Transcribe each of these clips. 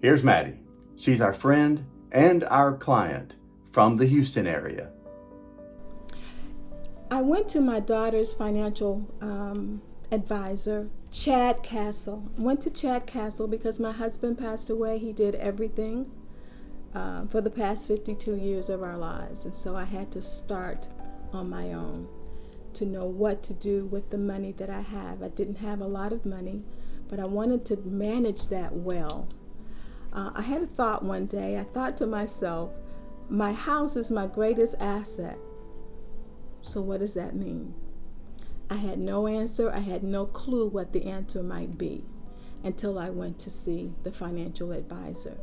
Here's Maddie. She's our friend and our client from the Houston area. I went to my daughter's financial advisor, Chad Castle. Went to Chad Castle because my husband passed away. He did everything for the past 52 years of our lives. And so I had to start on my own to know what to do with the money that I have. I didn't have a lot of money, but I wanted to manage that well. I had a thought one day. I thought to myself, my house is my greatest asset. So what does that mean? I had no answer. I had no clue what the answer might be until I went to see the financial advisor.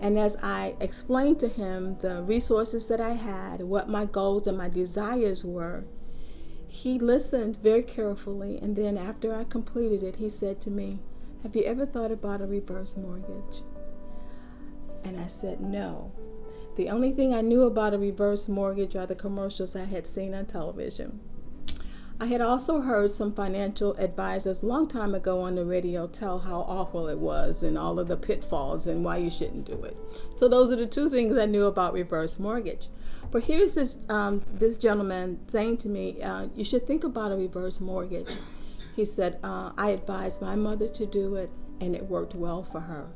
And as I explained to him the resources that I had, what my goals and my desires were, he listened very carefully. And then after I completed it, he said to me, "Have you ever thought about a reverse mortgage?" And I said, "No." The only thing I knew about a reverse mortgage are the commercials I had seen on television. I had also heard some financial advisors a long time ago on the radio tell how awful it was and all of the pitfalls and why you shouldn't do it. So those are the two things I knew about reverse mortgage. But here's this gentleman saying to me, "You should think about a reverse mortgage." He said, "I advised my mother to do it and it worked well for her."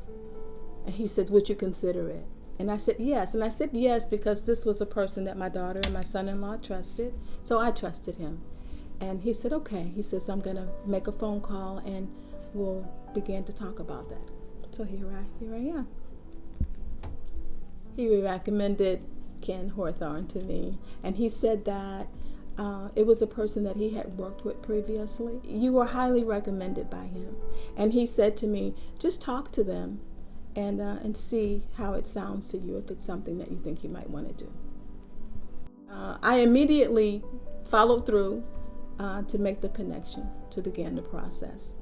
And he said, "Would you consider it?" And I said, "Yes." And I said, "Yes," because this was a person that my daughter and my son-in-law trusted. So I trusted him. And he said, "Okay." He says, "I'm going to make a phone call and we'll begin to talk about that." So here I am. He recommended Ken Hawthorne to me. And he said that it was a person that he had worked with previously. "You were highly recommended by him." And he said to me, "Just talk to them and see how it sounds to you, if it's something that you think you might want to do." I immediately followed through to make the connection, to begin the process.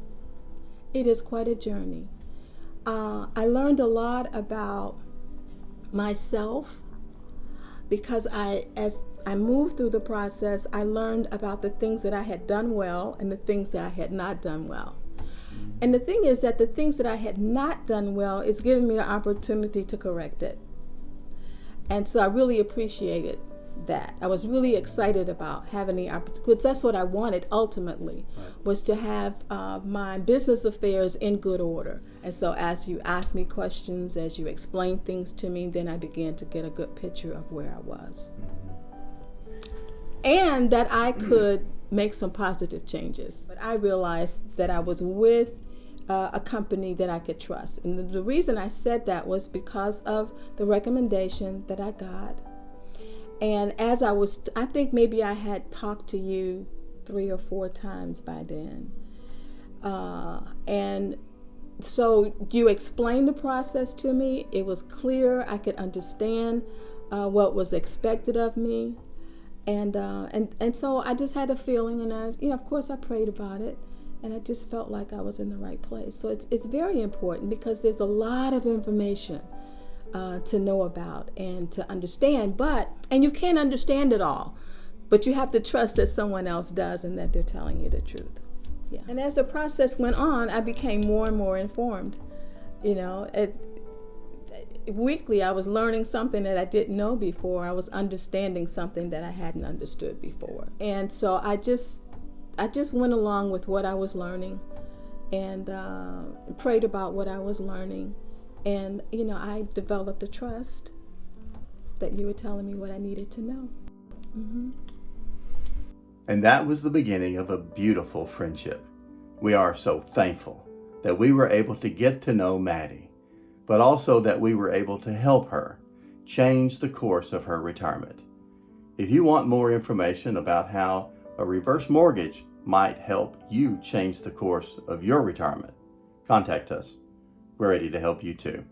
It is quite a journey. I learned a lot about myself because as I moved through the process, I learned about the things that I had done well and the things that I had not done well. And the thing is that the things that I had not done well is giving me the opportunity to correct it. And so I really appreciated that. I was really excited about having the opportunity, because that's what I wanted ultimately, was to have my business affairs in good order. And so as you asked me questions, as you explained things to me, then I began to get a good picture of where I was. And that I could make some positive changes. But I realized that I was with a company that I could trust. And the reason I said that was because of the recommendation that I got. And as I think maybe I had talked to you 3 or 4 times by then. And so you explained the process to me. It was clear. I could understand what was expected of me. And so I just had a feeling, and of course I prayed about it, and I just felt like I was in the right place. So it's very important because there's a lot of information to know about and to understand, and you can't understand it all, but you have to trust that someone else does and that they're telling you the truth. Yeah. And as the process went on, I became more and more informed. Weekly, I was learning something that I didn't know before. I was understanding something that I hadn't understood before. And so I just went along with what I was learning and prayed about what I was learning. And, I developed a trust that you were telling me what I needed to know. Mm-hmm. And that was the beginning of a beautiful friendship. We are so thankful that we were able to get to know Maddie, but also that we were able to help her change the course of her retirement. If you want more information about how a reverse mortgage might help you change the course of your retirement, contact us. We're ready to help you too.